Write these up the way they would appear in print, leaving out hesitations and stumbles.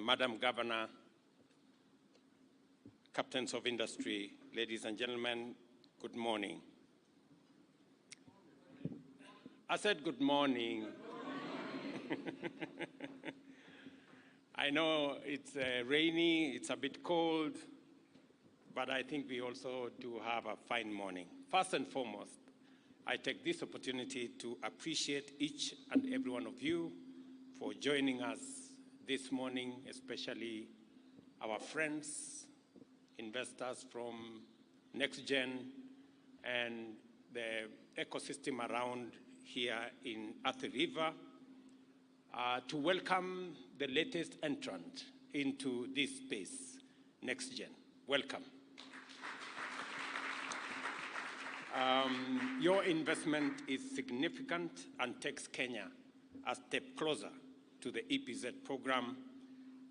Madam Governor, captains of industry, ladies and gentlemen, good morning. I said good morning. I know it's rainy, it's a bit cold, but I think we also do have a fine morning. First and foremost, I take this opportunity to appreciate each and every one of you for joining us this morning, especially our friends, investors from NextGen and the ecosystem around here in Athi River, to welcome the latest entrant into this space, NextGen. Welcome. Your investment is significant and takes Kenya a step closer to the EPZ program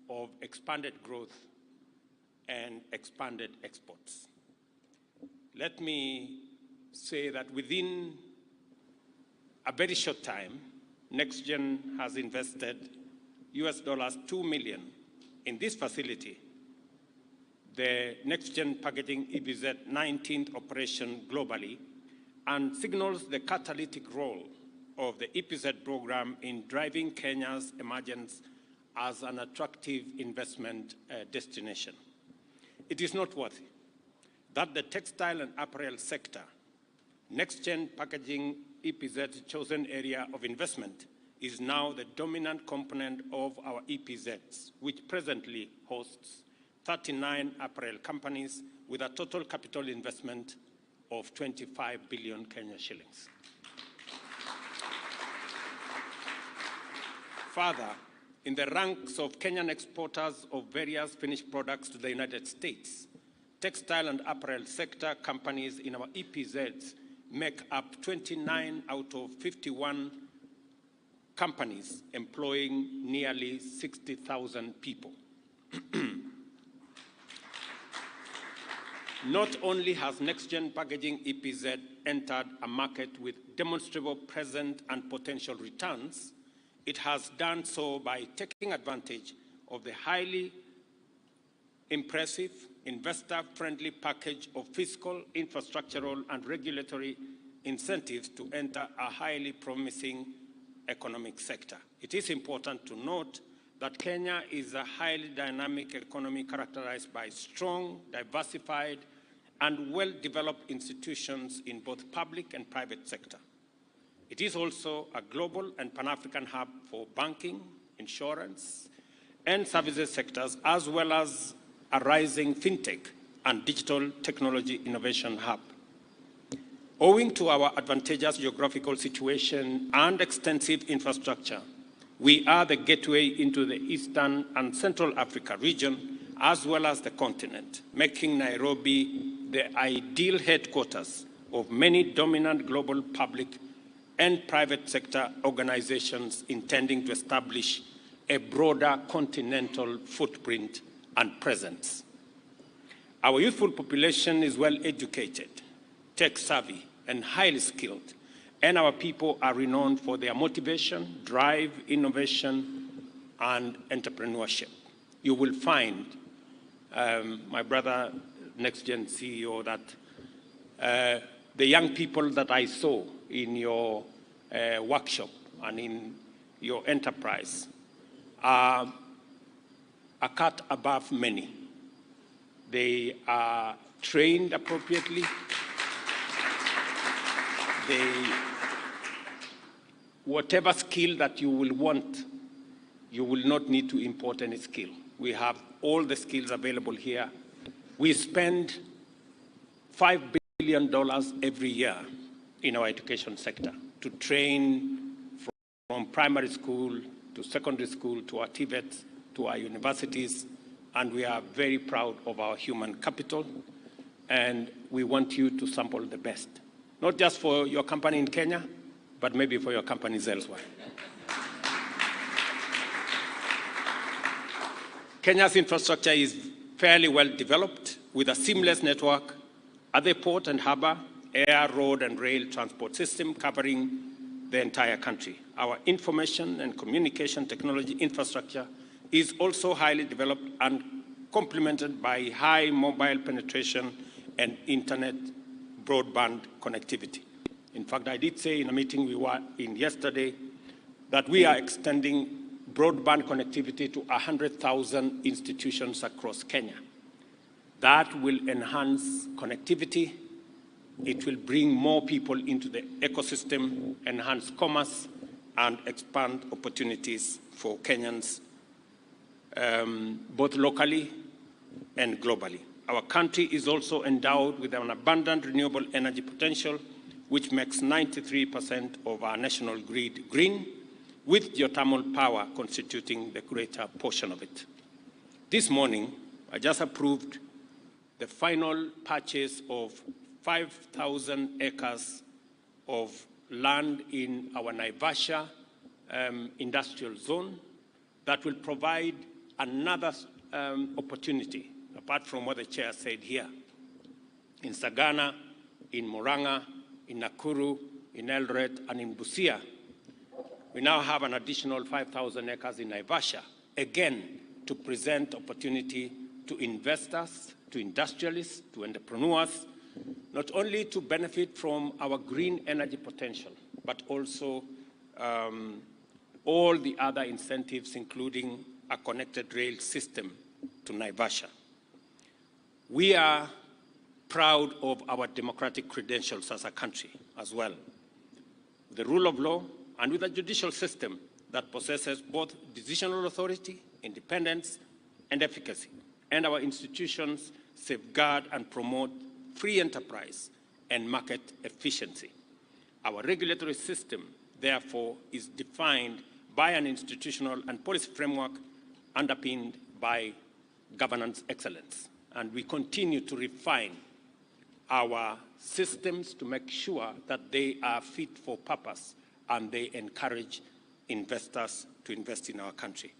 of expanded growth and expanded exports. Let me say that within a very short time, NextGen has invested $2 million in this facility, the NextGen Packaging EPZ 19th operation globally, and signals the catalytic role of the EPZ program in driving Kenya's emergence as an attractive investment destination. It is noteworthy that the textile and apparel sector, NextGen Packaging EPZ's chosen area of investment, is now the dominant component of our EPZs, which presently hosts 39 apparel companies with a total capital investment of 25 billion Kenya shillings. Further, in the ranks of Kenyan exporters of various finished products to the United States, textile and apparel sector companies in our EPZs make up 29 out of 51 companies, employing nearly 60,000 people. Not only has NextGen Packaging EPZ entered a market with demonstrable present and potential returns, it has done so by taking advantage of the highly impressive, investor-friendly package of fiscal, infrastructural, and regulatory incentives to enter a highly promising economic sector. It is important to note that Kenya is a highly dynamic economy characterized by strong, diversified, and well-developed institutions in both public and private sector. It is also a global and Pan-African hub for banking, insurance, and services sectors, as well as a rising fintech and digital technology innovation hub. Owing to our advantageous geographical situation and extensive infrastructure, we are the gateway into the Eastern and Central Africa region, as well as the continent, making Nairobi the ideal headquarters of many dominant global public and private sector organizations intending to establish a broader continental footprint and presence. Our youthful population is well educated, tech-savvy, and highly skilled, and our people are renowned for their motivation, drive, innovation, and entrepreneurship. You will find, my brother, NextGen CEO, that the young people that I saw in your workshop and in your enterprise are a cut above many. They are trained appropriately. Whatever skill that you will want, you will not need to import any skill. We have all the skills available here. We spend $5 billion every year in our education sector to train from primary school to secondary school to our TVETs to our universities, and we are very proud of our human capital, and we want you to sample the best, not just for your company in Kenya, but maybe for your companies elsewhere. Kenya's infrastructure is fairly well developed with a seamless network at the port and harbor, air, road, and rail transport system covering the entire country. Our information and communication technology infrastructure is also highly developed and complemented by high mobile penetration and internet broadband connectivity. In fact, I did say in a meeting we were in yesterday that we are extending broadband connectivity to 100,000 institutions across Kenya. That will enhance connectivity. It will bring more people into the ecosystem, enhance commerce, and expand opportunities for Kenyans, both locally and globally. Our country is also endowed with an abundant renewable energy potential, which makes 93% of our national grid green, with geothermal power constituting the greater portion of it. This morning, I just approved the final purchase of 5,000 acres of land in our Naivasha industrial zone that will provide another opportunity, apart from what the chair said here, in Sagana, in Murang'a, in Nakuru, in Eldoret, and in Busia. We now have an additional 5,000 acres in Naivasha, again, to present opportunity to investors, to industrialists, to entrepreneurs, not only to benefit from our green energy potential, but also all the other incentives, including a connected rail system to Naivasha. We are proud of our democratic credentials as a country as well. The rule of law, and with a judicial system that possesses both decisional authority, independence, and efficacy. And our institutions safeguard and promote free enterprise and market efficiency. Our regulatory system, therefore, is defined by an institutional and policy framework underpinned by governance excellence. And we continue to refine our systems to make sure that they are fit for purpose and they encourage investors to invest in our country.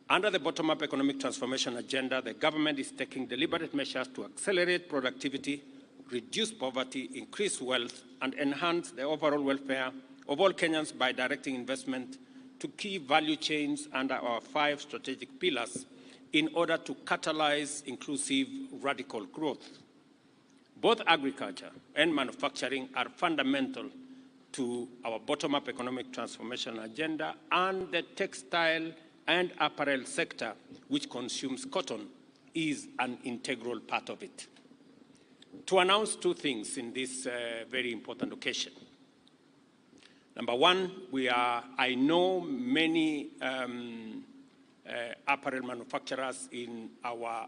Under the bottom-up economic transformation agenda, the government is taking deliberate measures to accelerate productivity, reduce poverty, increase wealth, and enhance the overall welfare of all Kenyans by directing investment to key value chains under our 5 strategic pillars in order to catalyze inclusive radical growth. Both agriculture and manufacturing are fundamental to our bottom-up economic transformation agenda, and the textile and apparel sector, which consumes cotton, is an integral part of it. To announce 2 things in this very important occasion. Number one, I know many apparel manufacturers in our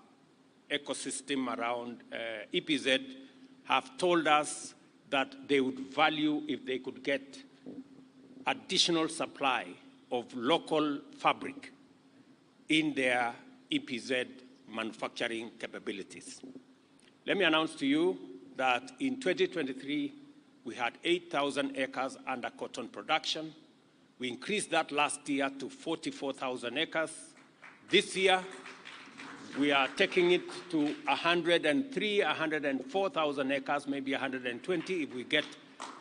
ecosystem around EPZ have told us that they would value if they could get additional supply of local fabric in their EPZ manufacturing capabilities. Let me announce to you that in 2023, we had 8,000 acres under cotton production. We increased that last year to 44,000 acres. This year, we are taking it to 103, 104,000 acres, maybe 120 if we get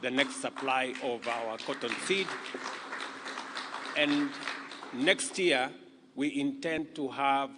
the next supply of our cotton seed. And next year, we intend to have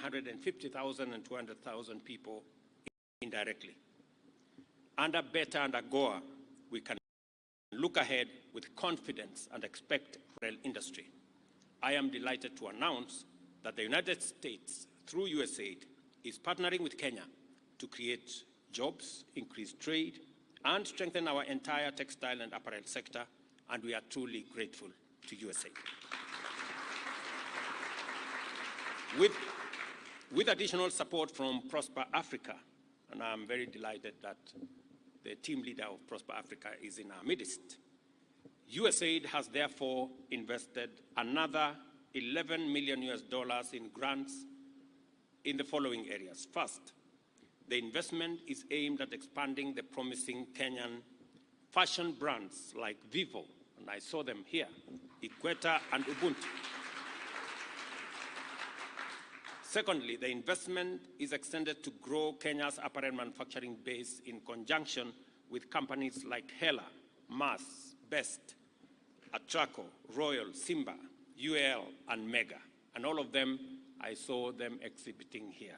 150,000 and 200,000 people indirectly. Under Better and Ogolla, we can look ahead with confidence and expect rail industry. I am delighted to announce that the United States, through USAID, is partnering with Kenya to create jobs, increase trade, and strengthen our entire textile and apparel sector, and we are truly grateful to USAID. With additional support from Prosper Africa, and I'm very delighted that the team leader of Prosper Africa is in our midst, USAID has therefore invested another $11 million in grants in the following areas. First, the investment is aimed at expanding the promising Kenyan fashion brands like Vivo, and I saw them here, Equator and Ubuntu. Secondly, the investment is extended to grow Kenya's apparel manufacturing base in conjunction with companies like Hela, Mars, Best, Atraco, Royal, Simba, UAL, and Mega. And all of them, I saw them exhibiting here.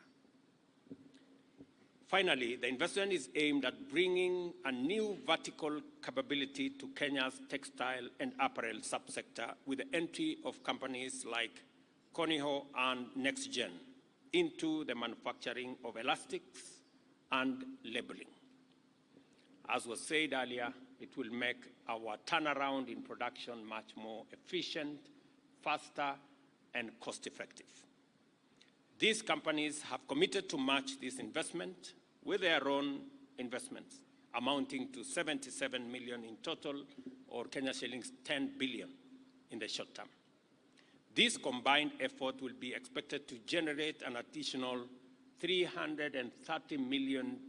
Finally, the investment is aimed at bringing a new vertical capability to Kenya's textile and apparel subsector with the entry of companies like Koniho and NextGen into the manufacturing of elastics and labeling. As was said earlier, it will make our turnaround in production much more efficient, faster, and cost-effective. These companies have committed to match this investment with their own investments, amounting to 77 million in total, or Kenya shillings 10 billion in the short term. This combined effort will be expected to generate an additional $330 million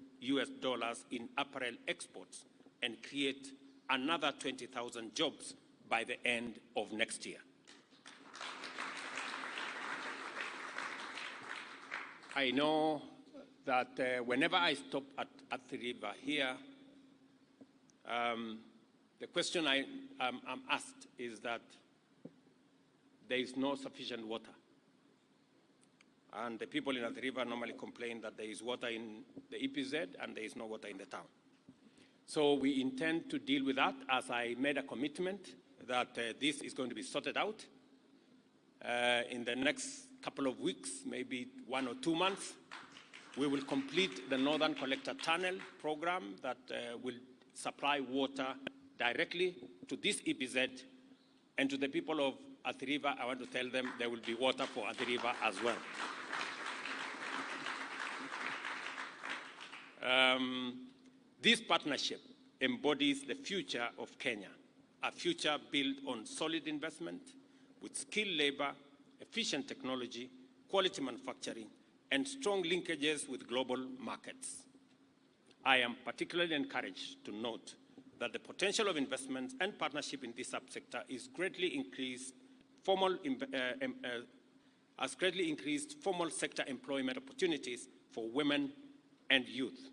in apparel exports and create another 20,000 jobs by the end of next year. I know that whenever I stop at the river here, the question I'm asked is that there is no sufficient water. And the people in the river normally complain that there is water in the EPZ and there is no water in the town. So we intend to deal with that, as I made a commitment that this is going to be sorted out in the next couple of weeks, maybe 1 or 2 months. We will complete the Northern Collector Tunnel program that will supply water directly to this EPZ, and to the people of Athi River, I want to tell them there will be water for Athi River as well. This partnership embodies the future of Kenya, a future built on solid investment with skilled labor, efficient technology, quality manufacturing, and strong linkages with global markets. I am particularly encouraged to note that the potential of investments and partnership in this subsector is greatly increased formal sector employment opportunities for women and youth,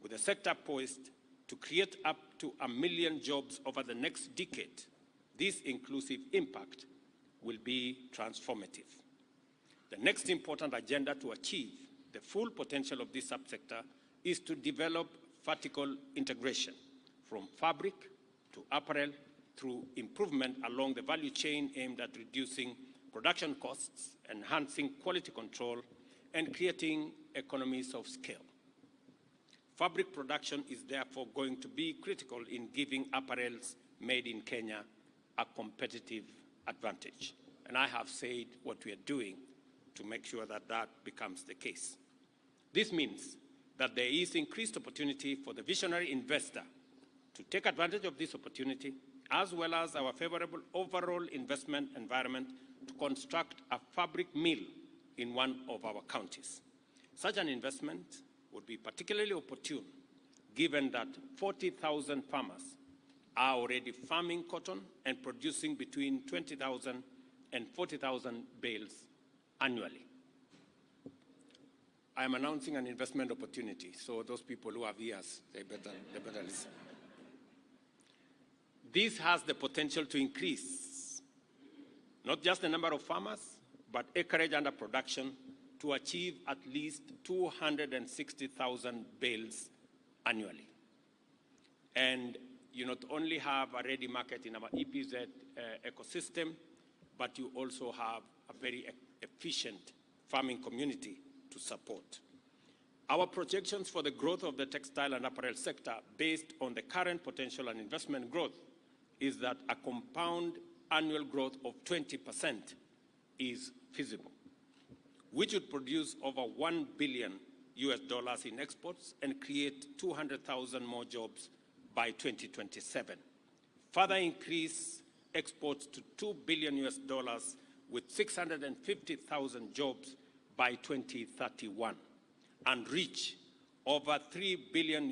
with the sector poised to create up to 1 million jobs over the next decade. This inclusive impact will be transformative. The next important agenda to achieve the full potential of this subsector is to develop vertical integration from fabric to apparel through improvement along the value chain aimed at reducing production costs, enhancing quality control, and creating economies of scale. Fabric production is therefore going to be critical in giving apparels made in Kenya a competitive advantage. And I have said what we are doing to make sure that that becomes the case. This means that there is increased opportunity for the visionary investor to take advantage of this opportunity, as well as our favorable overall investment environment to construct a fabric mill in one of our counties. Such an investment would be particularly opportune, given that 40,000 farmers are already farming cotton and producing between 20,000 and 40,000 bales annually. I am announcing an investment opportunity, so those people who have ears, they better listen. This has the potential to increase not just the number of farmers, but acreage under production to achieve at least 260,000 bales annually. And you not only have a ready market in our EPZ ecosystem, but you also have a very efficient farming community to support. Our projections for the growth of the textile and apparel sector, based on the current potential and investment growth, is that a compound annual growth of 20% is feasible, which would produce over $1 billion in exports and create 200,000 more jobs by 2027. Further increase exports to $2 billion with 650,000 jobs by 2031, and reach over $3 billion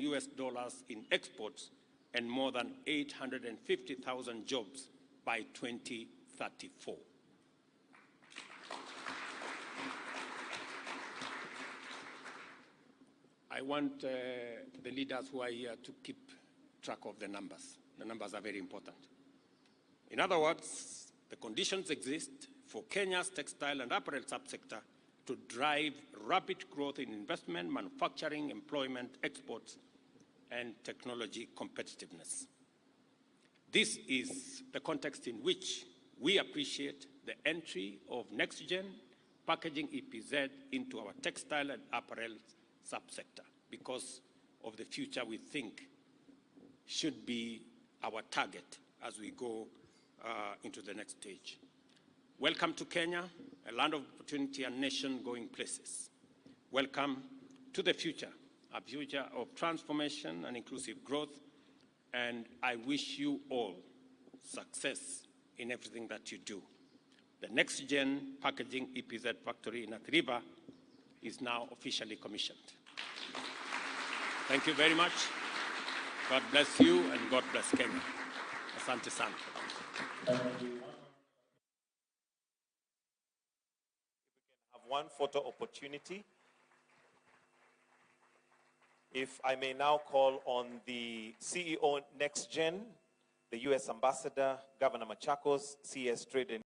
in exports and more than 850,000 jobs by 2034. I want the leaders who are here to keep track of the numbers. The numbers are very important. In other words, the conditions exist for Kenya's textile and apparel subsector to drive rapid growth in investment, manufacturing, employment, exports, and technology competitiveness. This is the context in which we appreciate the entry of next-gen packaging EPZ into our textile and apparel subsector, because of the future we think should be our target as we go into the next stage. Welcome to Kenya, a land of opportunity and nation going places. Welcome to the future, a future of transformation and inclusive growth, and I wish you all success in everything that you do. The next-gen packaging EPZ factory in Athi River is now officially commissioned. Thank you very much. God bless you and God bless Kenya. Asante sana. If we can have one photo opportunity. If I may now call on the CEO Next Gen, the U.S. Ambassador, Governor Machakos, CS Trade and